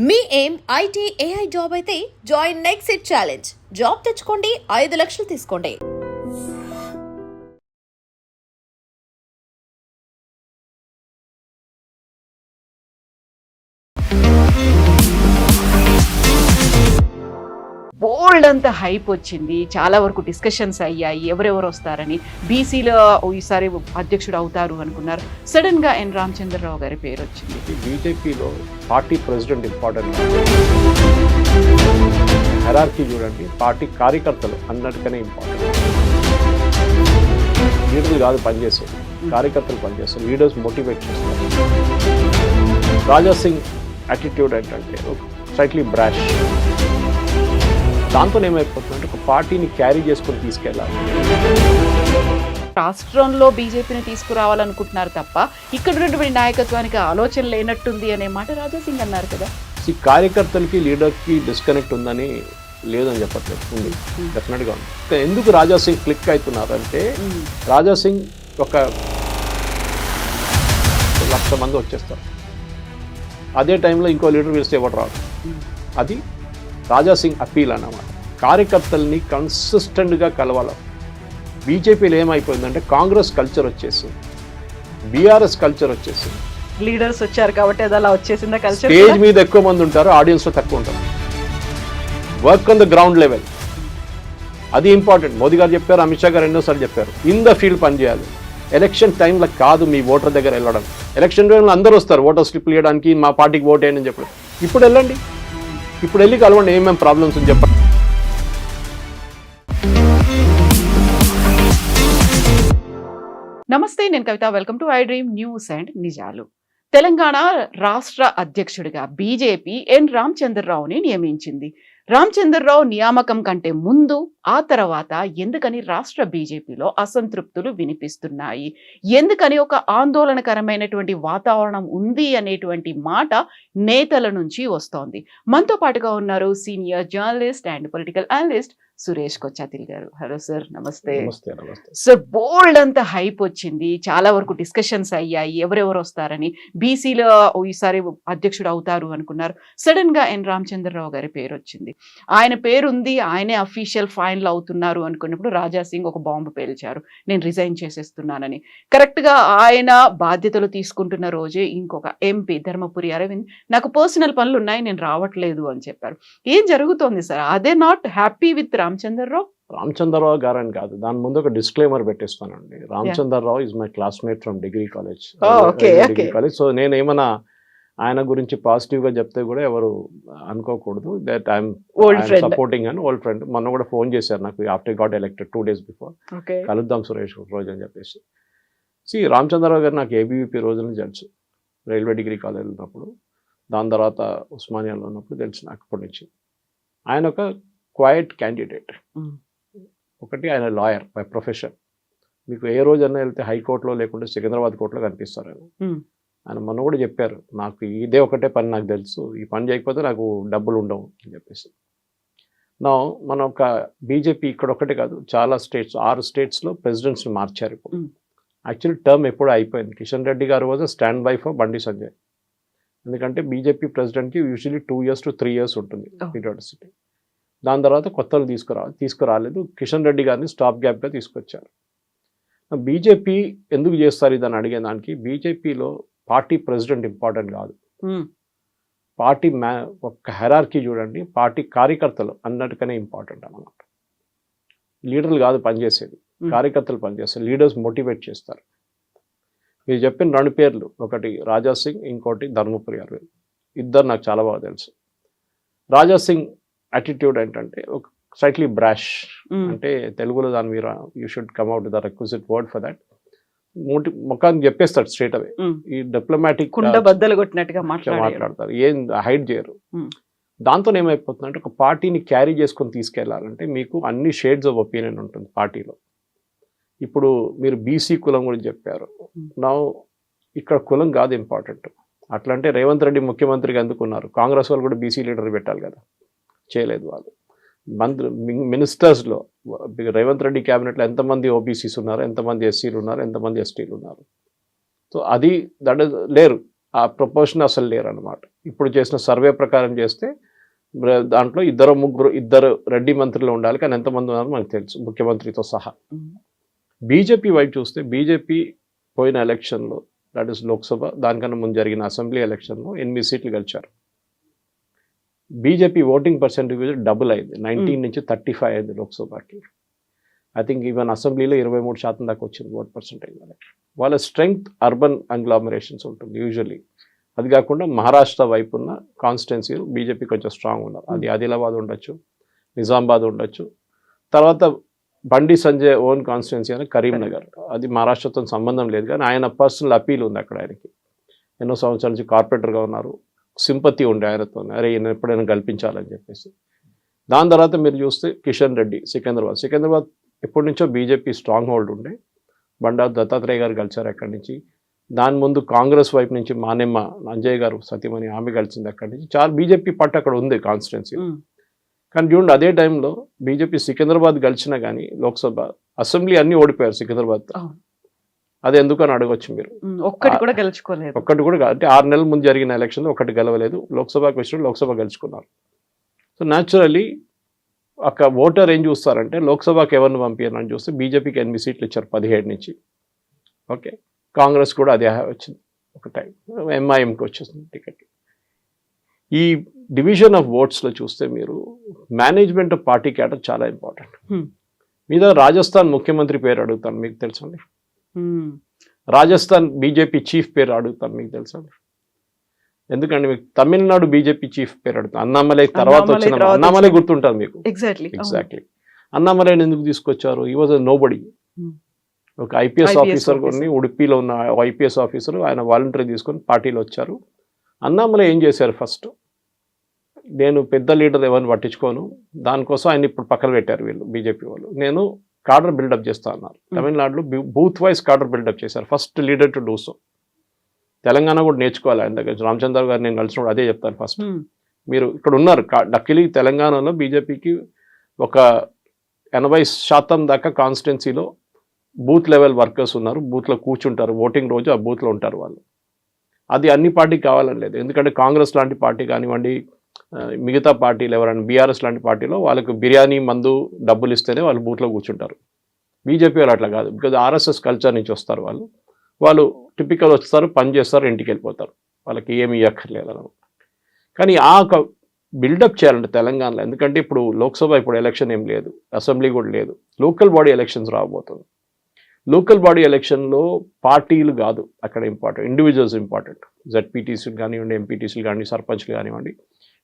మీ ఏం IT AI job అయితే join next it challenge. Job తెచ్చుకోండి, 5 లక్షలు తీసుకోండి. బోల్డ్ అంత హైప్ వచ్చింది, చాలా వరకు డిస్కషన్స్ అయ్యాయి ఎవరెవరు వస్తారని. బీసీలో ఈసారి అధ్యక్షుడు అవుతారు అనుకున్నారు. సడన్ గా ఎన్ రామచంద్రరావు గారి పేరు వచ్చింది. బీజేపీలో పార్టీ ప్రెసిడెంట్ ఇంపార్టెంట్, హెరార్కీ చూడండి, పార్టీ కార్యకర్తలు అన్నట్టుగానే ఇంపార్టెంట్. లీడర్లు కాదు పనిచేసేది, కార్యకర్తలు పనిచేస్తారు, లీడర్స్ మోటివేట్ చేస్తారు. రాజా సింగ్ యాటిట్యూడ్ ఏంటంటే స్లైట్లీ బ్రాష్. దాంతో ఏమైపోతుందంటే ఒక పార్టీని క్యారీ చేసుకొని తీసుకెళ్ళాలి. రాష్ట్రంలో బీజేపీని తీసుకురావాలనుకుంటున్నారు తప్ప ఇక్కడ ఉన్నటువంటి నాయకత్వానికి ఆలోచన లేనట్టుంది అనే మాట రాజా సింగ్ అన్నారు కదా. ఈ కార్యకర్తలకి లీడర్కి డిస్కనెక్ట్ ఉందని లేదని చెప్పట్లేదు, ఉంది, డెఫినెట్గా ఉంది. ఎందుకు రాజా సింగ్ క్లిక్ అవుతున్నారంటే రాజా సింగ్ ఒక 1,00,000 మంది వచ్చేస్తారు. అదే టైంలో ఇంకో లీడర్ పిలిస్తే ఎవరు రాదు. అది రాజా సింగ్ అప్పీల్ అన్నమాట. కార్యకర్తల్ని కన్సిస్టెంట్గా కలవాలి. బీజేపీలో ఏమైపోయిందంటే కాంగ్రెస్ కల్చర్ వచ్చేసింది, బీఆర్ఎస్ కల్చర్ వచ్చేసింది. లీడర్స్ వచ్చారు కాబట్టి అది అలా వచ్చేసిందా కల్చర్. స్టేజ్ మీద ఎక్కువ మంది ఉంటారు, ఆడియన్స్లో తక్కువ ఉంటారు. Work on the ground level, అది ఇంపార్టెంట్. మోదీ గారు చెప్పారు, అమిత్ షా గారు ఎన్నోసార్లు చెప్పారు, ఇన్ ద ఫీల్డ్ పనిచేయాలి. ఎలక్షన్ టైంలో కాదు మీ ఓటర్ దగ్గర వెళ్ళడం. ఎలక్షన్ టైంలో అందరూ వస్తారు ఓటర్ స్లిప్లు ఇవ్వడానికి, మా పార్టీకి ఓట్ వేయండి అని చెప్పడం. ఇప్పుడు వెళ్ళండి, ఇప్పుడు వెళ్ళి కలవండి, ఏమేమి ప్రాబ్లమ్స్ అని చెప్పండి. నమస్తే, నేను Kavitha. Welcome to I dream news and నిజాలు. తెలంగాణ రాష్ట్ర అధ్యక్షుడిగా బీజేపీ ఎన్ రామచంద్రరావుని నియమించింది. రామచంద్రరావు నియామకం కంటే ముందు, ఆ తర్వాత ఎందుకని రాష్ట్ర బీజేపీలో అసంతృప్తులు వినిపిస్తున్నాయి, ఎందుకని ఒక ఆందోళనకరమైనటువంటి వాతావరణం ఉంది అనేటువంటి మాట నేతల నుంచి వస్తోంది. మనతో పాటుగా ఉన్నారు senior journalist and political analyst Suresh Kochattil గారు. హలో సార్, నమస్తే. సార్, బోల్డ్ అంత హైప్ వచ్చింది, చాలా వరకు డిస్కషన్స్ అయ్యాయి ఎవరెవరు వస్తారని. బీసీలో ఈసారి అధ్యక్షుడు అవుతారు అనుకున్నారు. సడన్ గా ఎన్ రామచంద్రరావు గారి పేరు వచ్చింది. ఆయన పేరు ఉంది, ఆయనే అఫీషియల్ ఫైనల్ అవుతున్నారు అనుకున్నప్పుడు రాజా సింగ్ ఒక బాంబు పేల్చారు, నేను రిజైన్ చేసేస్తున్నానని. కరెక్ట్ గా ఆయన బాధ్యతలు తీసుకుంటున్న రోజే ఇంకొక ఎంపీ ధర్మపురి అరవింద్ నాకు పర్సనల్ పనులు ఉన్నాయి, నేను రావట్లేదు అని చెప్పారు. ఏం జరుగుతోంది సార్? అదే నాట్ హ్యాపీ విత్ రామచంద్రరావు గారని కాదు, దాని ముందు ఒక disclaimer పెట్టిస్తానండి. Ramachandra Rao is my classmate from degree college. So నేను ఏమన్నా ఆయన గురించి పాజిటివ్ గా చెప్తే కూడా ఎవరు అనుకోకూడదు దట్ ఐఎమ్ సపోర్టింగ్ అని. ఓల్డ్ ఫ్రెండ్, మొన్న కూడా ఫోన్ చేశారు నాకు after got elected 2 days before. కలుద్దాం సురేష్ ఒక రోజు అని చెప్పేసి. రామచంద్రరావు గారు నాకు ఏబీవీపీ రోజున తెలుసు, రైల్వే డిగ్రీ కాలేజ్ ఉన్నప్పుడు, దాని తర్వాత ఉస్మానియాలో ఉన్నప్పుడు తెలుసు నాకు అప్పటి నుంచి. ఆయన ఒక క్వైట్ క్యాండిడేట్. ఒకటి, ఆయన లాయర్ బై ప్రొఫెషన్. మీకు ఏ రోజన్నా వెళ్తే హైకోర్టులో లేకుంటే సికింద్రాబాద్ కోర్టులో కనిపిస్తారు ఆయన. ఆయన మొన్న కూడా చెప్పారు, నాకు ఇదే ఒకటే పని నాకు తెలుసు, ఈ పని చేయకపోతే నాకు డబ్బులు ఉండవు అని చెప్పేసి. మన ఒక బీజేపీ ఇక్కడ ఒకటే కాదు, చాలా స్టేట్స్, 6 స్టేట్స్లో ప్రెసిడెంట్స్ని మార్చారు ఇప్పుడు. యాక్చువల్లీ టర్మ్ ఎప్పుడూ అయిపోయింది. కిషన్ రెడ్డి గారు was stand by for Bandi Sanjay. ఎందుకంటే బీజేపీ ప్రెసిడెంట్కి యూజువల్లీ 2 years to 3 years ఉంటుంది పీరియాడిసిటీ. దాని తర్వాత కొత్తలు తీసుకురాలేదు. కిషన్ రెడ్డి గారిని స్టాప్ గ్యాప్గా తీసుకొచ్చారు. బీజేపీ ఎందుకు చేస్తారు ఇదని అడిగే దానికి, బీజేపీలో పార్టీ ప్రెసిడెంట్ ఇంపార్టెంట్ కాదు, పార్టీ ఒక హెరార్కీ చూడండి, పార్టీ కార్యకర్తలు అన్నట్టుగానే ఇంపార్టెంట్ అన్నమాట. లీడర్లు కాదు పనిచేసేది, కార్యకర్తలు పనిచేస్తారు, లీడర్స్ మోటివేట్ చేస్తారు. మీరు చెప్పిన 2 పేర్లు, ఒకటి రాజా సింగ్, ఇంకోటి ధర్మపురి అరవింద్. ఇద్దరు నాకు చాలా బాగా తెలుసు. రాజా సింగ్ యాటిట్యూడ్ ఏంటంటే ఒక స్లైట్లీ బ్రాష్. అంటే తెలుగులో దాని మీద you should come out the requisite word for that. ముఖానికి చెప్పేస్తాడు స్ట్రేట్ అవే. ఈ డిప్లొమాటిక్ బద్దలు కొట్టినట్టుగా మాట్లాడతారు, ఏం హైడ్ చేయరు. దాంతో ఏమైపోతుందంటే ఒక పార్టీని క్యారీ చేసుకొని తీసుకెళ్లాలంటే మీకు అన్ని షేడ్స్ ఆఫ్ ఒపీనియన్ ఉంటుంది పార్టీలో. ఇప్పుడు మీరు బీసీ కులం గురించి చెప్పారు. నా ఇక్కడ కులం కాదు ఇంపార్టెంట్. అట్లా అంటే రేవంత్ రెడ్డి ముఖ్యమంత్రిగా ఎందుకున్నారు? కాంగ్రెస్ వాళ్ళు కూడా బీసీ లీడర్ పెట్టాలి కదా, చేయలేదు వాళ్ళు. మినిస్టర్స్లో రేవంత్ రెడ్డి క్యాబినెట్లో ఎంతమంది ఓబీసీస్ ఉన్నారు, ఎంతమంది ఎస్సీలు ఉన్నారు, ఎంతమంది ఎస్టీలు ఉన్నారు? సో అది లేరు, ఆ ప్రపోర్షన్ అసలు లేరు అనమాట. ఇప్పుడు చేసిన సర్వే ప్రకారం చేస్తే దాంట్లో ఇద్దరు రెడ్డి మంత్రులు ఉండాలి, కానీ ఎంతమంది ఉన్నారో మనకు తెలుసు, ముఖ్యమంత్రితో సహా. బీజేపీ వైపు చూస్తే బీజేపీ పోయిన ఎలక్షన్లో, దట్ ఈస్ లోక్సభ, దానికన్నా ముందు జరిగిన అసెంబ్లీ ఎలక్షన్లో 8 సీట్లు గెలిచారు. బీజేపీ ఓటింగ్ పర్సెంటేజ్ డబుల్ అయింది, 19 నుంచి 35 అయింది లోక్సభకి. ఐ థింక్ ఈవెన్ అసెంబ్లీలో 23% దాకా వచ్చింది ఓట్ పర్సెంటేజ్. వాళ్ళ స్ట్రెంగ్త్ అర్బన్ అగ్లామరేషన్స్ ఉంటుంది యూజువల్లీ. అది కాకుండా మహారాష్ట్ర వైపు ఉన్న కాన్స్టిట్యున్సీలు బీజేపీ కొంచెం స్ట్రాంగ్ ఉన్నారు. అది ఆదిలాబాద్ ఉండొచ్చు, నిజామాబాద్ ఉండొచ్చు. తర్వాత బండి సంజయ్ ఓన్ కాన్స్టిట్యున్సీ అని కరీంనగర్, అది మహారాష్ట్రతో సంబంధం లేదు, కానీ ఆయన పర్సనల్ అపీల్ ఉంది అక్కడ. ఆయనకి ఎన్నో సంవత్సరాల నుంచి కార్పొరేటర్గా ఉన్నారు, సింపతి ఉండే ఆయనతో, అరే ఈయన ఎప్పుడైనా కల్పించాలని చెప్పేసి. దాని తర్వాత మీరు చూస్తే కిషన్ రెడ్డి సికింద్రాబాద్ ఎప్పటి నుంచో బీజేపీ స్ట్రాంగ్ హోల్డ్ ఉండే. బండారు దత్తాత్రేయ గారు కలిసారు అక్కడి నుంచి. దాని ముందు కాంగ్రెస్ వైపు నుంచి మానెమ్మ అంజయ్ గారు సతీమణి ఆమె కలిసింది అక్కడి నుంచి. చాలా బీజేపీ పట్టు అక్కడ ఉంది కాన్స్టిట్యున్సీ. కానీ చూడండి, అదే టైంలో బీజేపీ సికింద్రాబాద్ గెలిచినా కానీ లోక్సభ అసెంబ్లీ అన్ని ఓడిపోయారు సికింద్రాబాద్. అది ఎందుకని అడగొచ్చు మీరు. ఒక్కటి కూడా గెలుచుకోలేదు. ఒక్కటి కూడా అంటే 6 నెలల ముందు జరిగిన ఎలక్షన్లో ఒకటి గెలవలేదు. లోక్సభకి వచ్చిన లోక్సభ గెలుచుకున్నారు. సో న్యాచురల్లీ అక్కడ ఓటర్ ఏం చూస్తారంటే లోక్సభకి ఎవరిని పంపించారని చూస్తే బీజేపీకి 8 సీట్లు ఇచ్చారు 17 నుంచి. ఓకే, కాంగ్రెస్ కూడా అదే వచ్చింది ఒక టైం, ఎంఐఎంకి వచ్చేసింది టికెట్. ఈ డివిజన్ ఆఫ్ ఓట్స్లో చూస్తే మీరు మేనేజ్మెంట్ ఆఫ్ పార్టీ క్యాడర్ చాలా ఇంపార్టెంట్. మీద రాజస్థాన్ ముఖ్యమంత్రి పేరు అడుగుతాను, మీకు తెలుసండి. రాజస్థాన్ బీజేపీ చీఫ్ పేరు అడుగుతాను, మీకు తెలుసండి. ఎందుకంటే మీకు తమిళనాడు బీజేపీ చీఫ్ పేరు అడుగుతాను, అన్నామలై తర్వాత వచ్చిన అన్నామలై గుర్తుంటుంది మీకు. ఎగ్జాక్ట్లీ అన్నామలైని ఎందుకు తీసుకొచ్చారు? ఈ వాజ్ నోబడి. ఒక ఐపీఎస్ ఆఫీసర్ కొన్ని ఉడిపిలో ఉన్న ఐపీఎస్ ఆఫీసర్, ఆయన వాలంటరీ తీసుకొని పార్టీలో వచ్చారు. అన్నామలై ఏం చేశారు? ఫస్ట్ నేను పెద్ద లీడర్ ఎవరిని పట్టించుకోను, దానికోసం ఆయన ఇప్పుడు పక్కన పెట్టారు వీళ్ళు బీజేపీ వాళ్ళు. నేను కార్డర్ బిల్డప్ చేస్తా అన్నారు. తమిళనాడులో బూత్ వైజ్ కార్డర్ బిల్డప్ చేశారు, first leader to do so. Telangana కూడా నేర్చుకోవాలి ఆయన దగ్గర. రామచంద్ర గారు నేను కలిసినప్పుడు అదే చెప్తాను, ఫస్ట్ మీరు ఇక్కడ ఉన్నారు. లక్కీలీ తెలంగాణలో బీజేపీకి ఒక 80% దాకా కాన్స్టిట్యున్సీలో బూత్ లెవెల్ వర్కర్స్ ఉన్నారు, బూత్లో కూర్చుంటారు, ఓటింగ్ రోజు ఆ బూత్లో ఉంటారు వాళ్ళు. అది అన్ని పార్టీకి కావాలని లేదు, ఎందుకంటే కాంగ్రెస్ లాంటి పార్టీ కానివ్వండి, మిగతా పార్టీలు ఎవరైనా బీఆర్ఎస్ లాంటి పార్టీలో వాళ్ళకు బిర్యానీ మందు డబ్బులు ఇస్తేనే వాళ్ళు బూత్లో కూర్చుంటారు. బీజేపీ వాళ్ళు అట్లా కాదు, బికాజ్ ఆర్ఎస్ఎస్ కల్చర్ నుంచి వస్తారు వాళ్ళు. వాళ్ళు టిపికల్ వస్తారు, పని చేస్తారు, ఇంటికి వెళ్ళిపోతారు, వాళ్ళకి ఏమి ఇవ్వక్కర్లేదు అనమాట. కానీ ఆ బిల్డప్ చేయాలంటే తెలంగాణలో, ఎందుకంటే ఇప్పుడు లోక్సభ ఇప్పుడు ఎలక్షన్ ఏం లేదు, అసెంబ్లీ కూడా లేదు, లోకల్ బాడీ ఎలక్షన్స్ రాబోతుంది. లోకల్ బాడీ ఎలక్షన్లో పార్టీలు కాదు అక్కడ ఇంపార్టెంట్, ఇండివిజువల్స్ ఇంపార్టెంట్. జెడ్పీటీసీలు కానివ్వండి, ఎంపీటీసీలు కానివ్వండి, సర్పంచ్లు కానివ్వండి,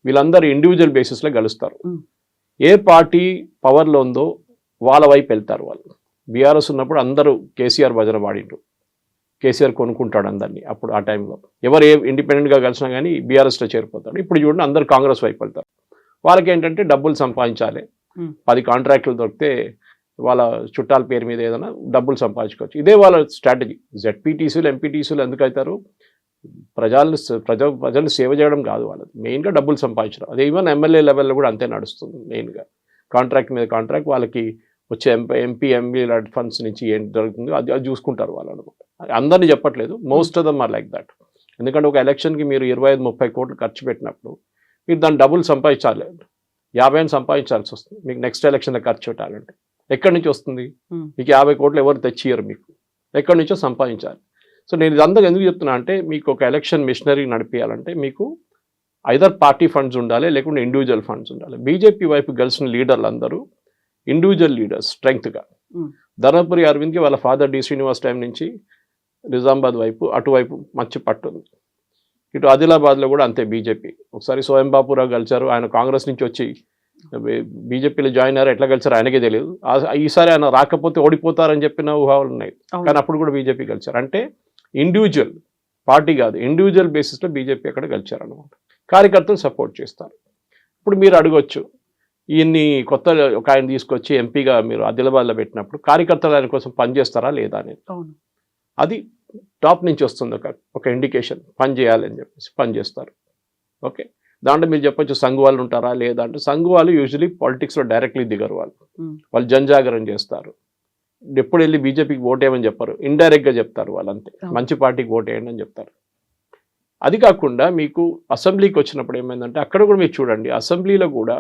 వీళ్ళందరూ ఇండివిజువల్ బేసిస్లో గెలుస్తారు. ఏ పార్టీ పవర్లో ఉందో వాళ్ళ వైపు వెళ్తారు వాళ్ళు. బీఆర్ఎస్ ఉన్నప్పుడు అందరూ కేసీఆర్ భజన పాడిండ్రు, కేసీఆర్ కొనుక్కుంటాడు అందరినీ. అప్పుడు ఆ టైంలో ఎవరు ఏ ఇండిపెండెంట్గా కలిసినా కానీ బీఆర్ఎస్లో చేరిపోతాడు. ఇప్పుడు చూడండి అందరూ కాంగ్రెస్ వైపు వెళ్తారు. వాళ్ళకి ఏంటంటే డబ్బులు సంపాదించాలి, 10 కాంట్రాక్టులు దొరికితే వాళ్ళ చుట్టాల పేరు మీద ఏదైనా డబ్బులు సంపాదించుకోవచ్చు. ఇదే వాళ్ళ స్ట్రాటజీ. జెడ్పీటీసీలు ఎంపీటీసీలు ఎందుకు అవుతారు? ప్రజలు సేవ చేయడం కాదు వాళ్ళది, మెయిన్గా డబ్బులు సంపాదించడం. అదే ఈవెన్ ఎమ్మెల్యే లెవెల్లో కూడా అంతే నడుస్తుంది. మెయిన్గా కాంట్రాక్ట్ మీద కాంట్రాక్ట్, వాళ్ళకి వచ్చే ఎంపీ లాంటి ఫండ్స్ నుంచి ఏం జరుగుతుందో అది చూసుకుంటారు వాళ్ళు అనమాట. అందరినీ చెప్పట్లేదు, most of them are like that. ఎందుకంటే ఒక ఎలక్షన్కి మీరు 25-30 కోట్లు ఖర్చు పెట్టినప్పుడు మీరు దాన్ని డబ్బులు సంపాదించాలి, 50 సంపాదించాల్సి వస్తుంది మీకు నెక్స్ట్ ఎలక్షన్లో ఖర్చు పెట్టాలంటే. ఎక్కడి నుంచి వస్తుంది మీకు 50 కోట్లు? ఎవరు తెచ్చియరు మీకు, ఎక్కడి నుంచో సంపాదించాలి. సో నేను ఇదంతా ఎందుకు చెప్తున్నా అంటే, మీకు ఒక ఎలక్షన్ మిషనరీ నడిపించాలంటే మీకు ఐదర్ పార్టీ ఫండ్స్ ఉండాలి, లేకుంటే ఇండివిజువల్ ఫండ్స్ ఉండాలి. బీజేపీ వైపు గెలిచిన లీడర్లు అందరూ ఇండివిజువల్ లీడర్స్ స్ట్రెంగ్త్గా. ధర్మపురి అరవింద్కి వాళ్ళ ఫాదర్ డి శ్రీనివాస్ టైం నుంచి నిజామాబాద్ వైపు అటువైపు మంచి పట్టుంది. ఇటు ఆదిలాబాద్లో కూడా అంతే బీజేపీ. ఒకసారి సోయం బాపురావు గెలిచారు, ఆయన కాంగ్రెస్ నుంచి వచ్చి బీజేపీలో జాయిన్ అయ్యారు, ఎట్లా గెలిచారు ఆయనకే తెలియదు. ఈసారి ఆయన రాకపోతే ఓడిపోతారని చెప్పిన ఊహాలు ఉన్నాయి, కానీ అప్పుడు కూడా బీజేపీ గెలిచారు. అంటే ఇండివిజువల్ పార్టీ కాదు, ఇండివిజువల్ బేసిస్లో బీజేపీ అక్కడ గెలిచారు అనమాట. కార్యకర్తలు సపోర్ట్ చేస్తారు. ఇప్పుడు మీరు అడగొచ్చు, ఈయన్ని కొత్త ఒక ఆయన తీసుకొచ్చి ఎంపీగా మీరు ఆదిలాబాద్లో పెట్టినప్పుడు కార్యకర్తలు ఆయన కోసం పనిచేస్తారా లేదా అనేది. అది టాప్ నుంచి వస్తుంది ఒక ఇండికేషన్, పని చేయాలని చెప్పేసి పని చేస్తారు. ఓకే, దాంట్లో మీరు చెప్పొచ్చు సంఘు వాళ్ళు ఉంటారా లేదా అంటే, సంఘు వాళ్ళు యూజువలీ పాలిటిక్స్లో డైరెక్ట్లీ దిగరు, వాళ్ళు జనజాగరణ చేస్తారు. ఎప్పుడు వెళ్ళి బీజేపీకి ఓటేయమని చెప్పారు, ఇండైరెక్ట్గా చెప్తారు వాళ్ళంతే, మంచి పార్టీకి ఓటేయండి అని చెప్తారు. అది కాకుండా మీకు అసెంబ్లీకి వచ్చినప్పుడు ఏమైందంటే అక్కడ కూడా మీరు చూడండి, అసెంబ్లీలో కూడా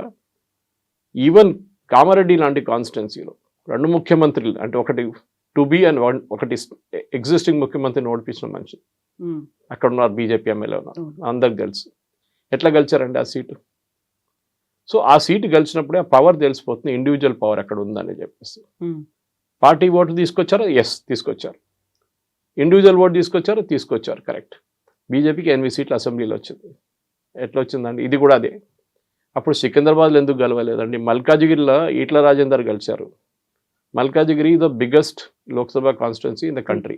ఈవెన్ కామారెడ్డి లాంటి కాన్స్టిట్యున్సీలో 2 ముఖ్యమంత్రులు అంటే ఒకటి టు బీ అండ్ ఒకటి ఎగ్జిస్టింగ్ ముఖ్యమంత్రిని ఓడిపించిన మనిషి అక్కడ ఉన్నారు, బీజేపీ ఎమ్మెల్యే ఉన్నారు, అందరికి తెలుసు. ఎట్లా గెలిచారండి ఆ సీటు? సో ఆ సీటు గెలిచినప్పుడే ఆ పవర్ తెలిసిపోతుంది, ఇండివిజువల్ పవర్ ఎక్కడ ఉందని చెప్పేసి. పార్టీ ఓటు తీసుకొచ్చారు, ఎస్ తీసుకొచ్చారు. ఇండివిజువల్ ఓటు తీసుకొచ్చారు, కరెక్ట్. బీజేపీకి 8 సీట్లు అసెంబ్లీలో వచ్చింది. ఎట్లా వచ్చిందండి? ఇది కూడా అదే. అప్పుడు సికింద్రాబాద్లో ఎందుకు గెలవలేదండి? మల్కాజిగిరిలో ఈట్ల రాజేందర్ గెలిచారు. Malkajgiri the biggest Lok Sabha constituency in the country.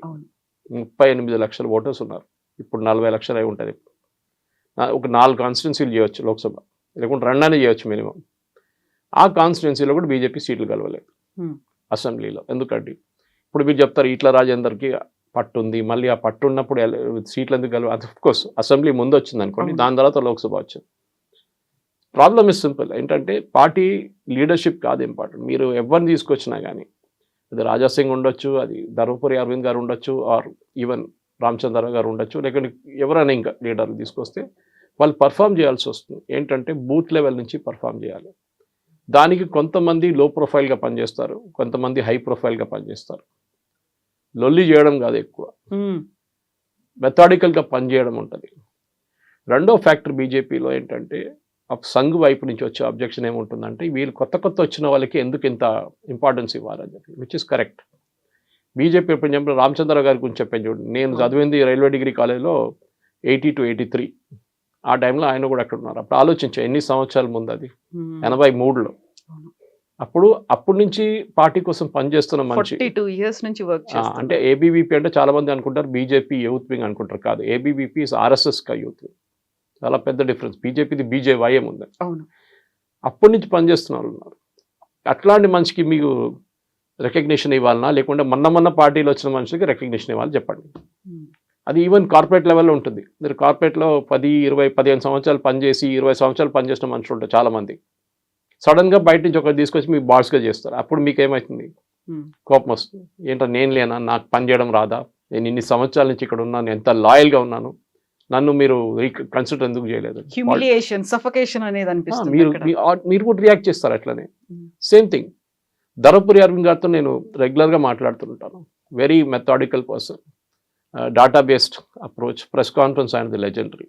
38 లక్షల ఓటర్స్ ఉన్నారు. ఇప్పుడు 40 లక్షలు అయి ఉంటుంది. ఒక 4 కాన్స్టిట్యున్సీలు చేయొచ్చు లోక్సభ, లేకుంటే 2 చేయొచ్చు మినిమం. ఆ కాన్స్టిట్యున్సీలో కూడా బీజేపీ సీట్లు గెలవలేదు అసెంబ్లీలో. ఎందుకండి? ఇప్పుడు మీరు చెప్తారు ఈట్ల రాజేందర్కి పట్టు ఉంది, మళ్ళీ ఆ పట్టు ఉన్నప్పుడు సీట్లు ఎందుకు గెలవ? అఫ్కోర్స్ అసెంబ్లీ ముందు వచ్చింది అనుకోండి, దాని తర్వాత లోక్సభ వచ్చింది. Problem is simple. ఏంటంటే పార్టీ లీడర్షిప్ కాదు ఇంపార్టెంట్. మీరు ఎవరిని తీసుకొచ్చినా కానీ, అది రాజాసింగ్ ఉండొచ్చు, అది ధర్మపురి అరవింద్ గారు ఉండొచ్చు, ఆర్ ఈవెన్ రామచంద్రరావు గారు ఉండొచ్చు, లేకుంటే ఎవరైనా ఇంకా లీడర్లు తీసుకొస్తే వాళ్ళు పర్ఫామ్ చేయాల్సి వస్తుంది. ఏంటంటే బూత్ లెవెల్ నుంచి పర్ఫామ్ చేయాలి. దానికి కొంతమంది లో ప్రొఫైల్గా పనిచేస్తారు, కొంతమంది హై ప్రొఫైల్గా పనిచేస్తారు. లొల్లి చేయడం కాదు, ఎక్కువ మెథాడికల్గా పనిచేయడం ఉంటుంది. రెండో ఫ్యాక్టర్ బీజేపీలో ఏంటంటే సంఘ్ వైపు నుంచి వచ్చే అబ్జెక్షన్ ఏముంటుందంటే, వీళ్ళు కొత్త వచ్చిన వాళ్ళకి ఎందుకు ఇంత ఇంపార్టెన్స్ ఇవ్వాలని చెప్పి, విచ్ ఇస్ కరెక్ట్. బీజేపీ ఇప్పుడు చెప్పిన రామచంద్రరావు గారి గురించి చెప్పాను చూడండి. నేను చదివింది రైల్వే డిగ్రీ కాలేజ్లో 80 to 83. ఆ టైంలో ఆయన కూడా అక్కడ ఉన్నారు. అప్పుడు ఆలోచించా, ఎన్ని సంవత్సరాల ముందు, అది 83లో. అప్పటి నుంచి పార్టీ కోసం పనిచేస్తున్న మనిషి. 42 years నుంచి వర్క్ చేస్తున్నారు. అంటే ఏబీవీపీ అంటే చాలా మంది అనుకుంటారు బీజేపీ యూత్ వింగ్ అనుకుంటారు. కాదు, ఏబీవీపీ ఇస్ ఆర్ఎస్ఎస్ కా యూత్ వింగ్. చాలా పెద్ద డిఫరెన్స్. బీజేపీది బీజేవైఎం ఉంది. అప్పటి నుంచి పనిచేస్తున్న వాళ్ళు ఉన్నారు. అట్లాంటి మనిషికి మీకు రికగ్నిషన్ ఇవ్వాలన్నా, లేకుంటే మొన్న పార్టీలో వచ్చిన మనిషికి రికగ్నిషన్ ఇవ్వాలి చెప్పండి. అది ఈవెన్ కార్పొరేట్ లెవెల్లో ఉంటుంది. మీరు కార్పొరేట్లో 10, 20, 15 సంవత్సరాలు పనిచేసి 20 సంవత్సరాలు పనిచేసిన మనుషులు ఉంటారు చాలామంది. సడన్గా బయట నుంచి ఒకటి తీసుకొచ్చి మీకు బాస్గా చేస్తారు. అప్పుడు మీకు ఏమవుతుంది? కోపం వస్తుంది. ఏంటో నేను లేనా, నాకు పని చేయడం రాదా, నేను ఇన్ని సంవత్సరాల నుంచి ఇక్కడ ఉన్నాను, ఎంత లాయల్గా ఉన్నాను, నన్ను మీరు కన్సిడర్ ఎందుకు చేయలేదు? హ్యూమిలియేషన్, సఫకేషన్ అనేది అనిపిస్తుంది. మీరు కూడా రియాక్ట్ చేస్తారు అట్లనే. సేమ్ థింగ్ ధర్మపురి అరవింద్ గారితో నేను రెగ్యులర్గా మాట్లాడుతుంటాను. Very methodical person, data based approach. Press conference ఆయనది లెజెండరీ.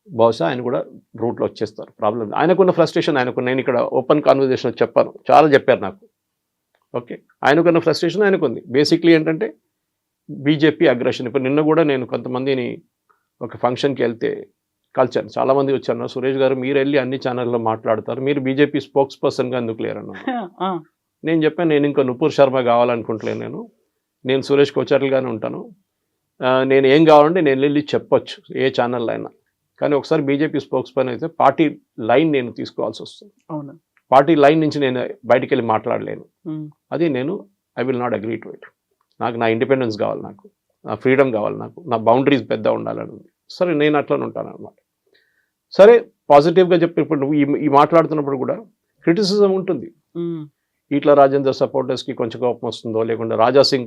బహుశా ఆయన కూడా రూట్లో వచ్చేస్తారు. ప్రాబ్లం ఆయనకున్న ఫ్రస్ట్రేషన్ నేను ఇక్కడ ఓపెన్ కాన్వర్జేషన్ చెప్పాను, చాలా చెప్పారు నాకు. ఓకే, ఆయనకున్న ఫ్రస్ట్రేషన్ ఆయనకుంది. బేసిక్లీ ఏంటంటే బీజేపీ అగ్రెషన్. ఇప్పుడు నిన్న కూడా నేను కొంతమందిని ఒక ఫంక్షన్కి వెళ్తే కలిచాను. చాలామంది వచ్చాను, సురేష్ గారు మీరు వెళ్ళి అన్ని ఛానల్లో మాట్లాడతారు, మీరు బీజేపీ స్పోక్స్ పర్సన్గా ఎందుకు లేరన్నా. నేను చెప్పాను, నేను ఇంకా నుపూర్ శర్మ కావాలనుకుంటలేను, నేను సురేష్ కోచర్లుగానే ఉంటాను, నేను ఏం కావాలంటే నేను వెళ్ళి చెప్పొచ్చు ఏ ఛానల్లో అయినా. కానీ ఒకసారి బీజేపీ స్పోక్స్ పర్సన్ అయితే పార్టీ లైన్ నేను తీసుకోవాల్సి వస్తుంది. పార్టీ లైన్ నుంచి నేను బయటికి వెళ్ళి మాట్లాడలేను. అది I will not agree to it. నాకు నా ఇండిపెండెన్స్ కావాలి, నాకు నా ఫ్రీడమ్ కావాలి, నాకు నా బౌండరీస్ పెద్ద ఉండాలని ఉంది. సరే, నేను అట్లనే ఉంటాను అనమాట. సరే, పాజిటివ్గా చెప్పి ఇప్పుడు నువ్వు ఈ మాట్లాడుతున్నప్పుడు కూడా క్రిటిసిజం ఉంటుంది. ఈట్ల రాజేందర్ సపోర్టర్స్కి కొంచెం కోపం వస్తుందో, లేకుంటే రాజాసింగ్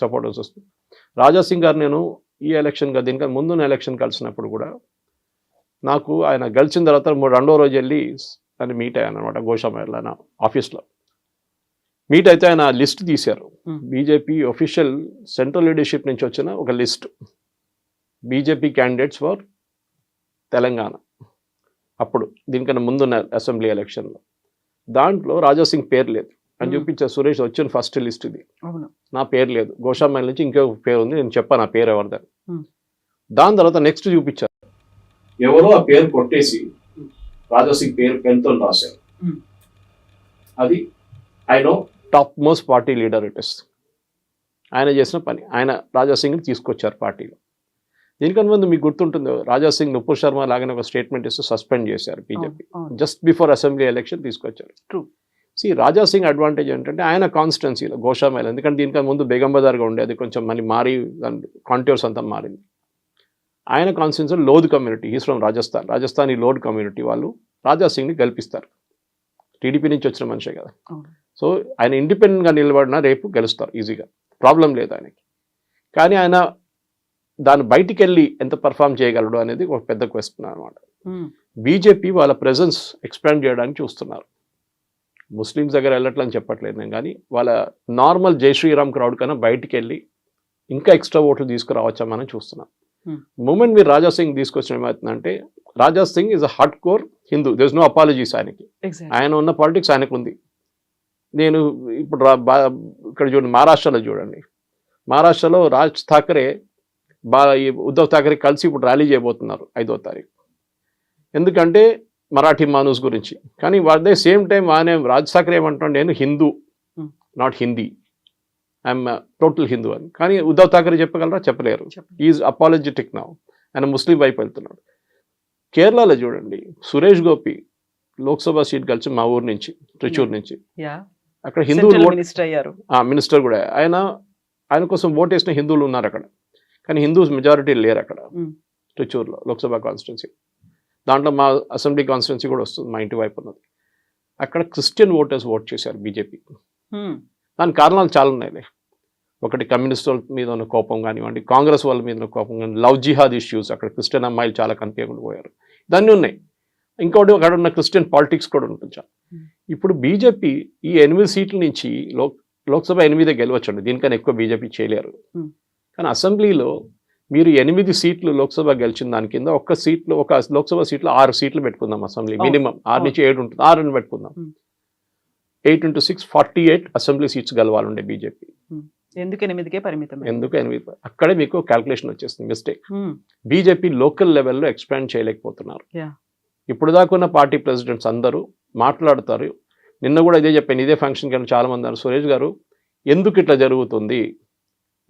సపోర్టర్స్ వస్తుంది. రాజాసింగ్ గారు నేను ఈ ఎలక్షన్గా దీనికన్నా ముందున్న ఎలక్షన్ కలిసినప్పుడు కూడా నాకు ఆయన గెలిచిన తర్వాత 2వ రోజు వెళ్ళి ఆయన మీట్ అయ్యాను అనమాట. గోషామేర్లో ఆయన ఆఫీస్లో మీట్ అయితే ఆయన లిస్ట్ తీశారు. బీజేపీ ఒఫీషియల్ సెంట్రల్ లీడర్షిప్ నుంచి వచ్చిన ఒక list, BJP candidates for Telangana. అప్పుడు దీనికన్నా ముందున్న అసెంబ్లీ ఎలక్షన్లో దాంట్లో రాజాసింగ్ పేరు లేదు అని చూపించారు. సురేష్ వచ్చిన ఫస్ట్ లిస్ట్ ఇది, నా పేరు లేదు. గోషామేల్ నుంచి ఇంకో పేరు ఉంది, నేను చెప్పాను ఆ పేరు ఎవరిదని. దాని తర్వాత నెక్స్ట్ చూపించారు, ఎవరో ఆ పేరు కొట్టేసి రాజాసింగ్ పేరు పెన్తో రాశారు. అది I know top most party leader it is. ఆయన చేసిన పని, ఆయన రాజాసింగ్ని తీసుకొచ్చారు పార్టీలో. దీనికన్నా ముందు మీకు గుర్తుంటుంది, రాజాసింగ్ నుపూర్ శర్మ లాగానే ఒక స్టేట్మెంట్ ఇస్తూ సస్పెండ్ చేశారు BJP. Just before assembly election తీసుకొచ్చారు. రాజాసింగ్ అడ్వాంటేజ్ ఏంటంటే ఆయన కాన్స్టిట్యున్సీలో గోషామేల్, ఎందుకంటే దీనికన్నా ముందు బేగం బజార్గా ఉండేది, కొంచెం మళ్ళీ మారి కాంట్యూర్స్ అంతా మారింది. ఆయన కాన్స్టిట్యున్సీలో Lodh community, is from Rajasthan ఈ లోధ్ కమ్యూనిటీ వాళ్ళు రాజాసింగ్ని గెలిపిస్తారు. టీడీపీ నుంచి వచ్చిన మనిషే కదా. సో ఆయన ఇండిపెండెంట్గా నిలబడినా రేపు గెలుస్తారు ఈజీగా, ప్రాబ్లం లేదు ఆయనకి. కానీ ఆయన దాని బయటికి వెళ్ళి ఎంత పర్ఫామ్ చేయగలడు అనేది ఒక పెద్ద క్వశ్చన్ అనమాట. బీజేపీ వాళ్ళ ప్రెజెన్స్ ఎక్స్పాండ్ చేయడానికి చూస్తున్నారు. ముస్లిమ్స్ దగ్గర వెళ్ళట్లని చెప్పట్లేదు నేను, కానీ వాళ్ళ నార్మల్ జై శ్రీరామ్ క్రౌడ్ కన్నా బయటికి వెళ్ళి ఇంకా ఎక్స్ట్రా ఓట్లు తీసుకురావచ్చా మనం చూస్తున్నాం. మూమెంట్ మీరు రాజా సింగ్ తీసుకొచ్చిన ఏమవుతుందంటే, Raja Singh is a hardcore Hindu, there is no apologies ఆయనకి. ఆయన ఉన్న పాలిటిక్స్ ఆయనకు ఉంది. నేను ఇప్పుడు ఇక్కడ చూడండి, మహారాష్ట్రలో చూడండి, మహారాష్ట్రలో రాజ్ ఠాకరే ఉద్ధవ్ ఠాకరే కలిసి ఇప్పుడు ర్యాలీ చేయబోతున్నారు 5వ తారీఖు. ఎందుకంటే మరాఠీ మానూస్ గురించి. కానీ అదే సేమ్ టైం ఆయన రాజ్ ఠాకరే ఏమంటున్నాడు, నేను Hindu not Hindi, I'm total Hindu అని. కానీ ఉద్ధవ్ ఠాకరే చెప్పగలరా? చెప్పలేరు. ఈజ్ అపాలజెటిక్ నౌ, ఆయన ముస్లిం వైపు వెళ్తున్నాడు. కేరళలో చూడండి, సురేష్ గోపి లోక్సభ సీట్ కలిసి మా ఊరు నుంచి, ట్రిచూర్ నుంచి, అక్కడ హిందువులు మినిస్టర్ కూడా ఆయన కోసం ఓట్ వేసిన హిందువులు ఉన్నారు అక్కడ. కానీ హిందూస్ మెజారిటీ లేరు అక్కడ ట్రిచూర్లో లోక్సభ కాన్స్టిట్యున్సీ. దాంట్లో మా అసెంబ్లీ కాన్స్టిట్యున్సీ కూడా వస్తుంది, మా ఇంటి వైపు ఉన్నది. అక్కడ క్రిస్టియన్ ఓటర్స్ ఓట్ చేశారు బీజేపీ. దానికి కారణాలు చాలా ఉన్నాయి. ఒకటి కమ్యూనిస్ట్ వాళ్ళ మీద ఉన్న కోపం కానివ్వండి, కాంగ్రెస్ వాళ్ళ మీద ఉన్న కోపం కానీ, లవ్ జిహాద్ ఇష్యూస్, అక్కడ క్రిస్టియన్ అమ్మాయిలు చాలా కనిపించకుండా పోయారు, దాన్ని ఉన్నాయి. ఇంకోటి అక్కడ ఉన్న క్రిస్టియన్ పాలిటిక్స్ కూడా ఉంటుంది. ఇప్పుడు బీజేపీ ఈ 8 సీట్ల నుంచి లోక్సభ 8 గెలవచ్చండి, దీనికన్నా ఎక్కువ బీజేపీ చేయలేరు. కానీ అసెంబ్లీలో మీరు 8 సీట్లు లోక్సభ గెలిచిన దాని కింద ఒక లోక్సభ సీట్లో 6 సీట్లు పెట్టుకుందాం. అసెంబ్లీ మినిమం 6 నుంచి 7 ఉంటుంది, 6 పెట్టుకుందాం. 8 into 6 48 అసెంబ్లీ సీట్స్ గెలవాలండే బీజేపీ. ఎందుకు 8కే పరిమితం? ఎందుకు 8? అక్కడే మీకు క్యాల్కులేషన్ వచ్చేస్తుంది, మిస్టేక్. బీజేపీ లోకల్ లెవెల్లో ఎక్స్పాండ్ చేయలేకపోతున్నారు. ఇప్పుడు దాకా ఉన్న పార్టీ ప్రెసిడెంట్స్ అందరూ మాట్లాడతారు. నిన్న కూడా ఇదే చెప్పాను, ఇదే ఫంక్షన్ కానీ చాలా మంది అన్నారు, సురేష్ గారు ఎందుకు ఇట్లా జరుగుతుంది,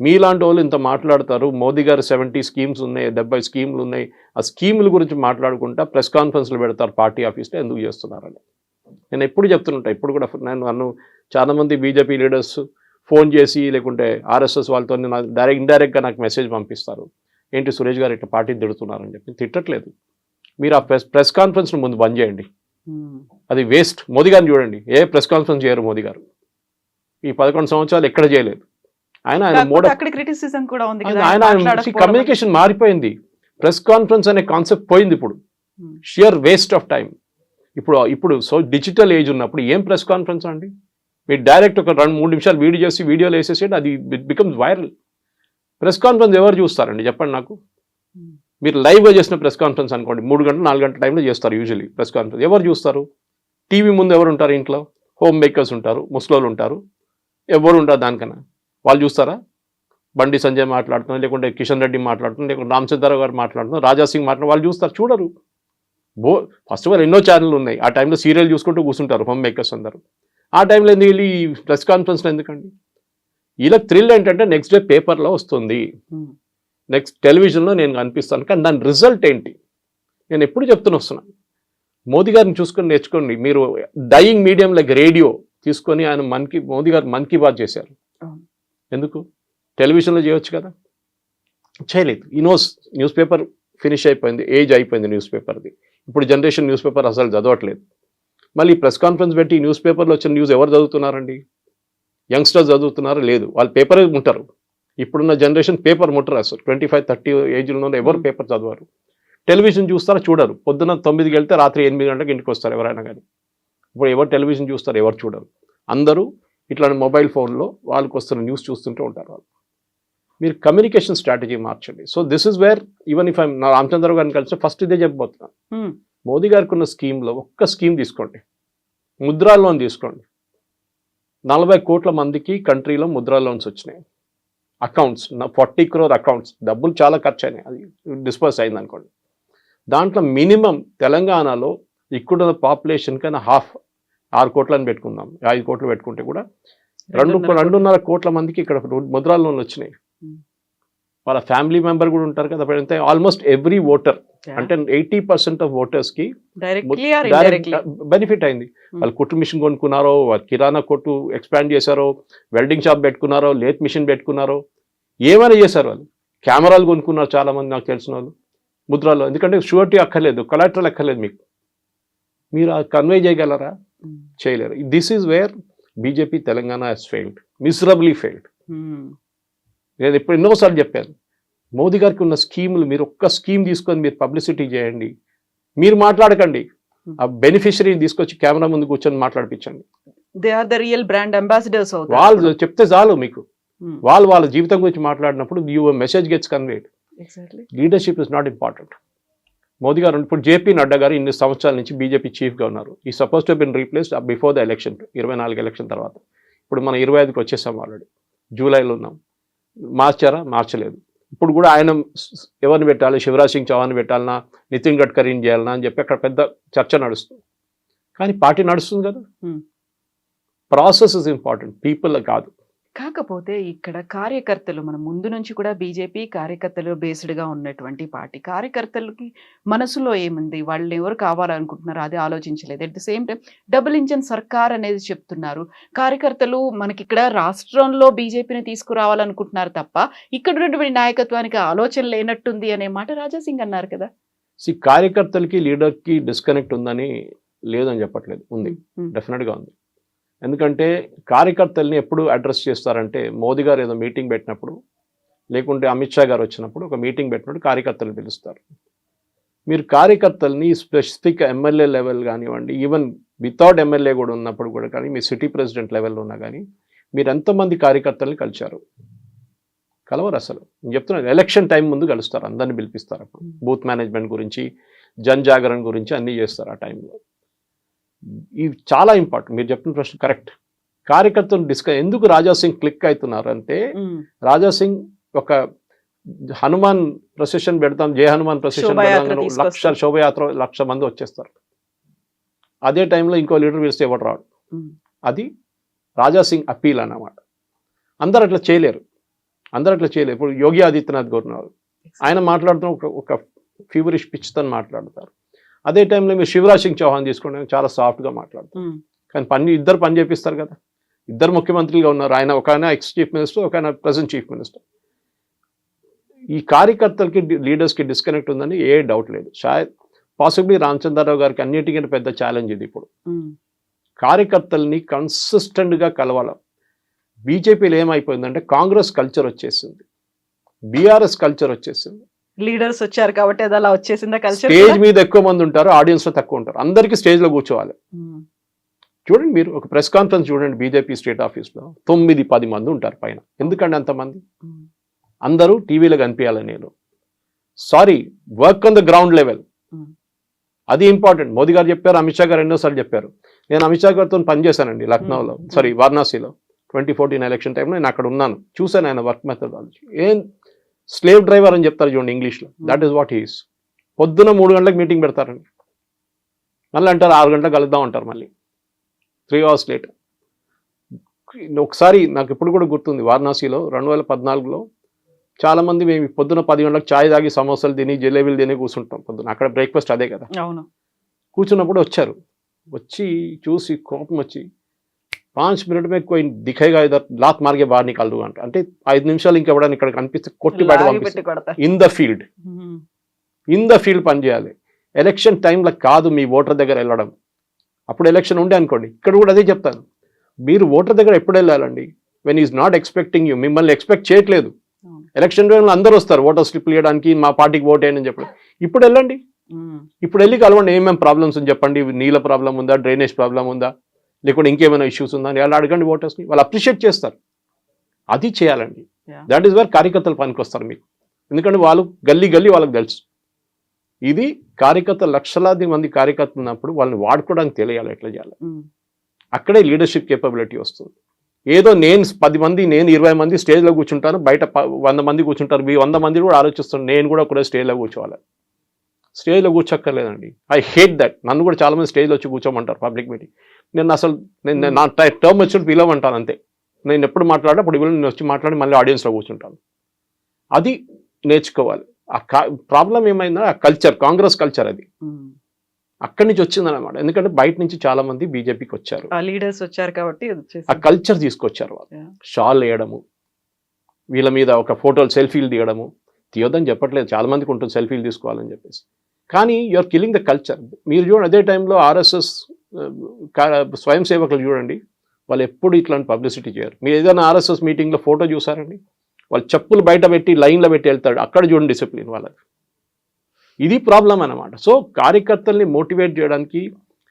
మీలాంటి వాళ్ళు ఇంత మాట్లాడతారు, మోదీ గారు 70 స్కీమ్స్ ఉన్నాయి, 70 స్కీములు ఉన్నాయి, ఆ స్కీముల గురించి మాట్లాడుకుంటా ప్రెస్ కాన్ఫరెన్స్లు పెడతారు పార్టీ ఆఫీస్లో, ఎందుకు చేస్తున్నారని నేను ఎప్పుడు చెప్తుంటా. ఇప్పుడు కూడా నన్ను చాలామంది బీజేపీ లీడర్స్ ఫోన్ చేసి లేకుంటే ఆర్ఎస్ఎస్ వాళ్ళతో ఇండైరెక్ట్గా నాకు మెసేజ్ పంపిస్తారు, ఏంటి సురేష్ గారు ఇట్లా పార్టీ తిడుతున్నారని చెప్పి. తిట్టట్లేదు, మీరు ఆ ప్రెస్ కాన్ఫరెన్స్ ముందు బంద్ చేయండి, అది వేస్ట్. మోదీ గారిని చూడండి, ఏ ప్రెస్ కాన్ఫరెన్స్ చేయరు మోదీ గారు, ఈ 11 సంవత్సరాలు ఎక్కడ చేయలేదు. ఆయన కమ్యూనికేషన్ మారిపోయింది, ప్రెస్ కాన్ఫరెన్స్ అనే కాన్సెప్ట్ పోయింది. ఇప్పుడు షియర్ వేస్ట్ ఆఫ్ టైం. ఇప్పుడు సో డిజిటల్ ఏజ్ ఉన్నప్పుడు ఏం ప్రెస్ కాన్ఫరెన్స్ అండి, మీరు డైరెక్ట్ ఒక 2-3 నిమిషాలు వీడియో చేసి వీడియోలు వేసేసేది, అది బికమ్స్ వైరల్. ప్రెస్ కాన్ఫరెన్స్ ఎవరు చూస్తారండి చెప్పండి నాకు? మీరు లైవ్గా చేసిన ప్రెస్ కాన్ఫరెన్స్ అనుకోండి, 3 గంటలు 4 గంటల టైంలో చేస్తారు యూజువల్లీ ప్రెస్ కాన్ఫరెన్స్. ఎవరు చూస్తారు? టీవీ ముందు ఎవరు ఉంటారు? ఇంట్లో హోమ్ మేకర్స్ ఉంటారు, ముస్లోళ్ళు ఉంటారు, ఎవరు ఉంటారు దానికన్నా? వాళ్ళు చూస్తారా? బండి సంజయ్ మాట్లాడుతున్నారు, లేకుంటే కిషన్ రెడ్డి మాట్లాడుతున్నారు, లేకుంటే రామచంద్రరావు గారు మాట్లాడుతున్నారు, రాజా సింగ్ మాట్లాడుతున్నారు, వాళ్ళు చూస్తారు? చూడరు. ఫస్ట్ ఆఫ్ ఆల్ ఎన్నో ఛానళ్ళు ఉన్నాయి, ఆ టైంలో సీరియల్ చూసుకుంటూ కూర్చుంటారు హోమ్ మేకర్స్ అందరూ. ఆ టైంలో ఎందుకు వెళ్ళి ఈ ప్రెస్ కాన్ఫరెన్స్లో ఎందుకండి? వీళ్ళకి థ్రిల్ ఏంటంటే నెక్స్ట్ డే పేపర్లో వస్తుంది, నెక్స్ట్ టెలివిజన్లో నేను కనిపిస్తాను, కానీ దాని రిజల్ట్ ఏంటి? నేను ఎప్పుడు వస్తున్నాను, మోదీ గారిని చూసుకొని నేర్చుకోండి. మీరు డయింగ్ మీడియం లైక్ రేడియో తీసుకొని ఆయన మోదీ గారు మన్ కీ బాత్ చేశారు, ఎందుకు? టెలివిజన్లో చేయొచ్చు కదా, చేయలేదు. న్యూస్ పేపర్ ఫినిష్ అయిపోయింది, ఏజ్ అయిపోయింది న్యూస్ పేపర్ది. ఇప్పుడు జనరేషన్ న్యూస్ పేపర్ అసలు చదవట్లేదు. మళ్ళీ ప్రెస్ కాన్ఫరెన్స్ పెట్టి న్యూస్ పేపర్లో వచ్చిన న్యూస్ ఎవరు చదువుతున్నారండి? యంగ్స్టర్స్ చదువుతున్నారా? లేదు, వాళ్ళు పేపర్ ఉంటారు. ఇప్పుడున్న జనరేషన్ పేపర్ ముట్టరు అసలు. 25-30 ఏజ్లో ఎవరు పేపర్ చదవరు. టెలివిజన్ చూస్తారా? చూడరు. పొద్దున్న 9కి వెళ్తే రాత్రి 8 గంటలకు ఇంటికి వస్తారు ఎవరైనా కానీ. ఇప్పుడు ఎవరు టెలివిజన్ చూస్తారు? ఎవరు చూడరు. అందరూ ఇట్లాంటి మొబైల్ ఫోన్లో వాళ్ళకి వస్తున్న న్యూస్ చూస్తుంటూ ఉంటారు వాళ్ళు. మీరు కమ్యూనికేషన్ స్ట్రాటజీ మార్చండి. So this is where even if I'm Ramachandra Rao గారిని కలిసి ఫస్ట్ ఇదే చెప్పబోతున్నాను. మోదీ గారికి ఉన్న స్కీమ్లో ఒక్క స్కీమ్ తీసుకోండి, ముద్రా లోన్ తీసుకోండి. 40 కోట్ల మందికి కంట్రీలో ముద్రా లోన్స్ వచ్చినాయి. అకౌంట్స్ 40 crore అకౌంట్స్, డబ్బులు చాలా ఖర్చు అయినాయి, అది డిస్పర్స్ అయింది అనుకోండి. దాంట్లో మినిమం తెలంగాణలో ఇక్కడున్న పాపులేషన్ కన్నా 6 కోట్లని పెట్టుకుందాం, 5 కోట్లు పెట్టుకుంటే కూడా 2.5 కోట్ల మందికి ఇక్కడ ముద్రా లోన్లు వచ్చినాయి. వాళ్ళ ఫ్యామిలీ మెంబర్ కూడా ఉంటారు కదా, పెడితే ఆల్మోస్ట్ ఎవ్రీ ఓటర్ అంటే 80% ఆఫ్ ఓటర్స్కి బెనిఫిట్ అయింది. వాళ్ళు కుట్టు మిషన్ కొనుక్కున్నారో, వాళ్ళు కిరాణా కొట్టు ఎక్స్పాండ్ చేశారో, వెల్డింగ్ షాప్ పెట్టుకున్నారో, లేత్ మిషన్ పెట్టుకున్నారో, ఏమైనా చేశారు. వాళ్ళు కెమెరాలు కొనుక్కున్నారు చాలామంది నాకు తెలిసిన వాళ్ళు ముద్రాలో. ఎందుకంటే షూరిటీ అక్కర్లేదు, కొలాటరల్ అక్కర్లేదు, మీరు కన్వే చేయగలరా? చేయలేరు. This is where BJP Telangana has failed, miserably failed. నేను ఇప్పుడు ఎన్నోసార్లు చెప్పాను, మోదీ గారికి ఉన్న స్కీములు మీరు ఒక్క స్కీమ్ తీసుకొని మీరు పబ్లిసిటీ చేయండి, మీరు మాట్లాడకండి, ఆ బెనిఫిషరీని తీసుకొచ్చి కెమెరా ముందు కూర్చొని మాట్లాడిపించండి. They are the real brand ambassadors. వాళ్ళు చెప్తే చాలు మీకు, వాళ్ళు వాళ్ళ జీవితం గురించి మాట్లాడినప్పుడు your message gets conveyed. Leadership is not important. Modi garu ఇప్పుడు జేపీ నడ్డా గారు ఇన్ని సంవత్సరాల నుంచి బీజేపీ చీఫ్గా ఉన్నారు. ఈ suppose to been replaced before the election, 24 election తర్వాత. ఇప్పుడు మనం 25కి వచ్చేసాం, ఆల్రెడీ జూలైలో ఉన్నాం. మార్చారా? మార్చలేదు. ఇప్పుడు కూడా ఆయన ఎవరిని పెట్టాలి, శివరాజ్ సింగ్ చౌహాన్ పెట్టాలన్నా, నితిన్ గడ్కరీని చేయాలన్నా అని చెప్పి అక్కడ పెద్ద చర్చ నడుస్తుంది. కానీ పార్టీ నడుస్తుంది కదా. ప్రాసెస్ ఇస్ ఇంపార్టెంట్, పీపుల్ కాదు. కాకపోతే ఇక్కడ కార్యకర్తలు, మన ముందు నుంచి కూడా బీజేపీ కార్యకర్తలు బేస్డ్గా ఉన్నటువంటి పార్టీ. కార్యకర్తలకి మనసులో ఏముంది, వాళ్ళు ఎవరు కావాలనుకుంటున్నారు అది ఆలోచించలేదు. At the same time double engine సర్కార్ అనేది చెప్తున్నారు. కార్యకర్తలు మనకి ఇక్కడ రాష్ట్రంలో బీజేపీని తీసుకురావాలనుకుంటున్నారు తప్ప ఇక్కడ ఉన్నటువంటి నాయకత్వానికి ఆలోచన లేనట్టుంది అనే మాట రాజాసింగ్ అన్నారు కదా. కార్యకర్తలకి లీడర్కి డిస్కనెక్ట్ ఉందని లేదని చెప్పట్లేదు, ఉంది, డెఫినెట్గా ఉంది. ఎందుకంటే కార్యకర్తల్ని ఎప్పుడు అడ్రస్ చేస్తారంటే, మోదీ గారు ఏదో మీటింగ్ పెట్టినప్పుడు, లేకుంటే అమిత్ షా గారు వచ్చినప్పుడు ఒక మీటింగ్ పెట్టినప్పుడు కార్యకర్తలు పిలుస్తారు. మీరు కార్యకర్తల్ని స్పెసిఫిక్ ఎమ్మెల్యే లెవెల్ కానివ్వండి, ఈవెన్ వితౌట్ ఎమ్మెల్యే కూడా ఉన్నప్పుడు కూడా కానీ, మీ సిటీ ప్రెసిడెంట్ లెవెల్లో ఉన్నా కానీ, మీరు ఎంతమంది కార్యకర్తల్ని కలిశారు? కలవరు అసలు. నేను చెప్తున్నాను, ఎలక్షన్ టైం ముందు కలుస్తారు, అందరిని పిలిపిస్తారు. బూత్ మేనేజ్మెంట్ గురించి, జన్ జాగరణ గురించి అన్నీ చేస్తారు ఆ టైంలో. ఇవి చాలా ఇంపార్టెంట్. మీరు చెప్పిన ప్రశ్న కరెక్ట్. కార్యకర్తలు ఎందుకు రాజాసింగ్ క్లిక్ అవుతున్నారు అంటే, రాజాసింగ్ ఒక హనుమాన్ ప్రొసెషన్ పెడతాం, జయ హనుమాన్ ప్రొసెషన్ పెడతాం, శోభయాత్ర 1,00,000 మంది వచ్చేస్తారు. అదే టైంలో ఇంకో లీడర్ పిలిస్తే ఎవరు రాడు. అది రాజాసింగ్ అప్పీల్ అన్నమాట. అందరు అట్లా చేయలేరు. ఇప్పుడు యోగి ఆదిత్యనాథ్ గవర్నర్ ఆయన మాట్లాడుతున్న ఒక ఫీవరిష్ పిచ్తో మాట్లాడతారు. అదే టైంలో మీరు శివరాజ్ సింగ్ చౌహాన్ తీసుకోండి, చాలా సాఫ్ట్గా మాట్లాడతారు. కానీ ఇద్దరు పని చేపిస్తారు కదా. ఇద్దరు ముఖ్యమంత్రులుగా ఉన్నారు. ఒక ఆయన ఎక్స్ చీఫ్ మినిస్టర్, ఒక ఆయన ప్రెసెంట్ చీఫ్ మినిస్టర్. ఈ కార్యకర్తలకి లీడర్స్కి డిస్కనెక్ట్ ఉందని ఏ డౌట్ లేదు. పాసిబ్లీ రామచంద్రరావు గారికి అన్నిటికంటే పెద్ద ఛాలెంజ్ ఇది. ఇప్పుడు కార్యకర్తల్ని కన్సిస్టెంట్గా కలవాలి. బీజేపీలో ఏమైపోయిందంటే కాంగ్రెస్ కల్చర్ వచ్చేసింది, బీఆర్ఎస్ కల్చర్ వచ్చేసింది. లీడర్స్ వచ్చారు కాబట్టి అది అలా వచ్చేసిందా కల్చర్. స్టేజ్ మీద ఎక్కువ మంది ఉంటారు, ఆడియన్స్ లో తక్కువ ఉంటారు. అందరికీ స్టేజ్ లో కూర్చోవాలి. చూడండి, మీరు ఒక ప్రెస్ కాన్ఫరెన్స్ చూడండి, బీజేపీ స్టేట్ ఆఫీస్ లో 9-10 మంది ఉంటారు పైన. ఎందుకంటే అంతమంది? అందరూ టీవీలో కనిపించాలి. నేను sorry, work on the ground level, అది ఇంపార్టెంట్. మోదీ గారు చెప్పారు, అమిత్ షా గారు ఎన్నోసార్లు చెప్పారు. నేను అమిత్ షా గారితో పనిచేశానండి లక్నోలో, వారణాసిలో 2014 ఎలక్షన్ టైంలో. నేను అక్కడ ఉన్నాను, చూశాను ఆయన వర్క్ మెథడాలజీ. స్లేవ్ డ్రైవర్ అని చెప్తారు చూడండి ఇంగ్లీష్లో, దట్ ఈస్ వాట్ హీస్. పొద్దున 3 గంటలకు మీటింగ్ పెడతారండి, మళ్ళీ అంటారు 6 గంటలకు కలుద్దాం అంటారు, మళ్ళీ 3 hours లేటర్. ఒకసారి నాకు ఇప్పుడు కూడా గుర్తుంది, వారణాసిలో 2014లో చాలామంది మేము పొద్దున 10 గంటలకు ఛాయ్ తాగి సమోసాలు తిని జిలేబీలు తిని కూర్చుంటాం పొద్దున. అక్కడ బ్రేక్ఫాస్ట్ అదే కదా. కూర్చున్నప్పుడు వచ్చి చూసి కోపం వచ్చి, 5 मिनट में कोई दिखेगा इधर लात मार के बाहर निकाल दूंगा అంటే 5 నిమిషాలు ఇంకెవడని ఇక్కడ కనిపిస్తే కొట్టి బయట పంపిస్తారు. ఇన్ ద ఫీల్డ్ పని చేయాలి. ఎలక్షన్ టైంలో కాదు మీ ఓటర్ దగ్గర వెళ్ళడం. అప్పుడు ఎలక్షన్ ఉండే అనుకోండి, ఇక్కడ కూడా అదే చెప్తాను, మీరు ఓటర్ దగ్గర ఎప్పుడు వెళ్ళాలండి? When is not expecting you, మిమ్మల్ని ఎక్స్పెక్ట్ చేయట్లేదు. ఎలక్షన్ టైంలో అందరూ వస్తారు ఓటర్ స్లిప్లు ఇవ్వడానికి, మా పార్టీకి ఓట్ వేయండి అని చెప్పండి. ఇప్పుడు వెళ్ళండి, ఇప్పుడు వెళ్ళి కలవండి, ఏమేమి ప్రాబ్లమ్స్ అని చెప్పండి. నీళ్ళ ప్రాబ్లం ఉందా, డ్రైనేజ్ ప్రాబ్లం ఉందా, లేకుంటే ఇంకేమైనా ఇష్యూస్ ఉందా అని వాళ్ళు అడగండి ఓటర్స్ని, వాళ్ళు అప్రిషియేట్ చేస్తారు. అది చేయాలండి. దట్ ఈస్ వేర్ కార్యకర్తలు పనికి వస్తారు మీకు. ఎందుకంటే వాళ్ళు గల్లీ వాళ్ళకి తెలుసు. ఇది కార్యకర్తలు, లక్షలాది మంది కార్యకర్తలు ఉన్నప్పుడు వాళ్ళని వాడుకోవడానికి తెలియాలి ఎట్లా చేయాలి. అక్కడే లీడర్షిప్ కేపబిలిటీ వస్తుంది. ఏదో నేను 10 మంది, నేను 20 మంది స్టేజ్లో కూర్చుంటాను, బయట 100 మంది కూర్చుంటారు, 100 మంది కూడా ఆలోచిస్తాను నేను కూడా ఒకటే స్టేజ్లో కూర్చోవాలి. స్టేజ్లో కూర్చోక్కర్లేదండి. I hate that. నన్ను కూడా చాలామంది స్టేజ్లో వచ్చి కూర్చోమంటారు పబ్లిక్ మీటింగ్. నేను నా టర్మ్ వచ్చినప్పుడు పిలవమంటాను అంతే. నేను ఎప్పుడు మాట్లాడే అప్పుడు నేను వచ్చి మాట్లాడి మళ్ళీ ఆడియన్స్లో కూర్చుంటాను. అది నేర్చుకోవాలి. ఆ ప్రాబ్లం ఏమైందా, ఆ కల్చర్, కాంగ్రెస్ కల్చర్, అది అక్కడి నుంచి వచ్చిందన్నమాట. ఎందుకంటే బయట నుంచి చాలా మంది బీజేపీకి వచ్చారు, లీడర్స్ వచ్చారు కాబట్టి ఆ కల్చర్ తీసుకొచ్చారు. వాళ్ళు షాల్ వేయడము, వీళ్ళ మీద ఒక ఫోటోలు సెల్ఫీలు తీయడము, తీయొద్దని చెప్పట్లేదు, చాలా మందికి ఉంటుంది సెల్ఫీలు తీసుకోవాలని చెప్పేసి, కానీ యూఆర్ కిల్లింగ్ ద కల్చర్. మీరు చూడండి, అదే టైంలో ఆర్ఎస్ఎస్ స్వయం సేవకులు చూడండి, వాళ్ళు ఎప్పుడు ఇట్లాంటి పబ్లిసిటీ చేయరు. మీరు ఏదైనా ఆర్ఎస్ఎస్ మీటింగ్లో ఫోటో చూసారండి, వాళ్ళు చెప్పులు బయట పెట్టి లైన్లో పెట్టి వెళ్తాడు, అక్కడ చూడండి డిసిప్లిన్ వాళ్ళకి. ఇది ప్రాబ్లం అన్నమాట. సో కార్యకర్తల్ని మోటివేట్ చేయడానికి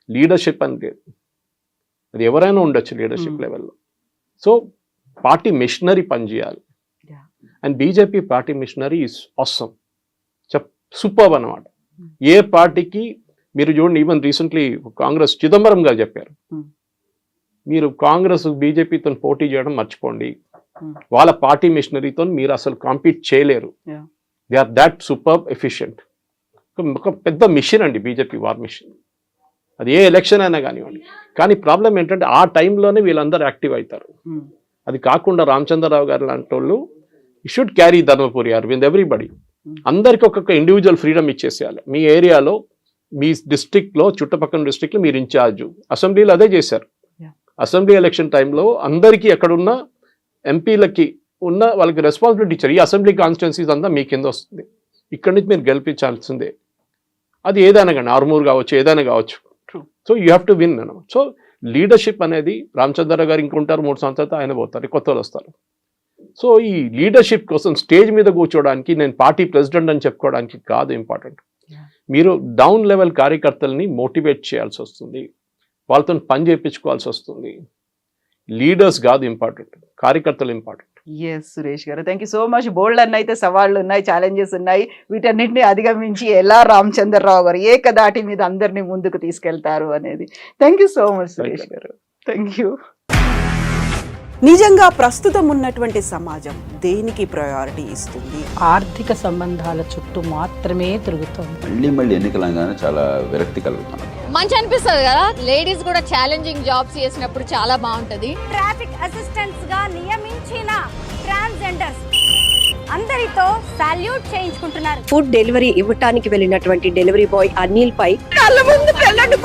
లీడర్షిప్ అని లేదు, అది ఎవరైనా ఉండొచ్చు లీడర్షిప్ లెవెల్లో. సో పార్టీ మిషనరీ పనిచేయాలి. And BJP party machinery is awesome, superb అన్నమాట. ఏ పార్టీకి మీరు చూడండి, ఈవెన్ రీసెంట్లీ కాంగ్రెస్ చిదంబరం గారు చెప్పారు, మీరు కాంగ్రెస్ బీజేపీతో పోటీ చేయడం మర్చిపోండి, వాళ్ళ పార్టీ మిషనరీతో మీరు అసలు కాంపీట్ చేయలేరు, they are that superb efficient. ఒక పెద్ద మిషన్ అండి బీజేపీ వార్ మిషన్, అది ఏ ఎలక్షన్ అయినా కానివ్వండి. కానీ ప్రాబ్లం ఏంటంటే ఆ టైంలోనే వీళ్ళందరూ యాక్టివ్ అవుతారు. అది కాకుండా రామచంద్రరావు గారు లాంటి వాళ్ళు you should carry Dharmapuri Arvind everybody, అందరికి ఒక్కొక్క ఇండివిజువల్ ఫ్రీడమ్ ఇచ్చేసేయాలి. మీ ఏరియాలో మీ డిస్ట్రిక్ట్లో చుట్టుపక్కల డిస్ట్రిక్ట్లో మీరు ఇన్ఛార్జ్, అసెంబ్లీలో అదే చేశారు. అసెంబ్లీ ఎలక్షన్ టైంలో అందరికీ ఎక్కడున్న ఎంపీలకి ఉన్న వాళ్ళకి రెస్పాన్సిబిలిటీ ఇచ్చారు. ఈ అసెంబ్లీ కాన్స్టిట్యున్సీస్ అంతా మీ కింద వస్తుంది, ఇక్కడి నుంచి మీరు గెలిపించాల్సిందే. అది ఏదైనా కానీ ఆర్మూర్ కావచ్చు, ఏదైనా కావచ్చు. So you have to win అన్నమాట. సో లీడర్షిప్ అనేది రామచంద్రరావు గారు ఇంకుంటారు, 3 సంవత్సరాలతో ఆయన పోతారు, కొత్త వాళ్ళు వస్తారు. సో ఈ లీడర్షిప్ కోసం స్టేజ్ మీద కూర్చోవడానికి, నేను పార్టీ ప్రెసిడెంట్ అని చెప్పుకోవడానికి కాదు ఇంపార్టెంట్. మీరు డౌన్ లెవెల్ కార్యకర్తల్ని మోటివేట్ చేయాల్సి వస్తుంది, వాళ్ళతో పని చేయించుకోవాల్సి వస్తుంది. లీడర్స్ కాదు ఇంపార్టెంట్, కార్యకర్తలు ఇంపార్టెంట్. ఎస్ సురేష్ గారు, థ్యాంక్ యూ సో మచ్. బోల్డ్ అన్న అయితే సవాళ్ళు ఉన్నాయి, ఛాలెంజెస్ ఉన్నాయి, వీటన్నిటిని అధిగమించి ఎలా రామచంద్రరావు గారు ఏకదాటి మీద అందరినీ ముందుకు తీసుకెళ్తారు అనేది. Thank you so much Suresh గారు, థ్యాంక్ యూ. నిజంగా ప్రస్తుతం ఉన్నటువంటి సమాజం దేనికి ప్రయారిటీ ఇస్తుంది? ఆర్థిక సంబంధాల చుట్టూ మాత్రమే తిరుగుతోంది. మళ్ళీ ఎన్నికలంగానే చాలా విరక్తి కలుగుతున్నాం. మంచి అనిపిస్తుంది కదా, లేడీస్ కూడా ఛాలెంజింగ్ జాబ్స్ చేసినప్పుడు చాలా బాగుంటది. ట్రాఫిక్ అసిస్టెంట్స్ గా నియమించిన ట్రాన్స్జెండర్స్ అందరితో సాల్యూట్ చేయించుకుంటున్నారు. ఫుడ్ డెలివరీ ఇవ్వటానికి వెళ్ళినటువంటి డెలివరీ బాయ్ అనిల్ పై కళ్ళ ముందు పెళ్ళండి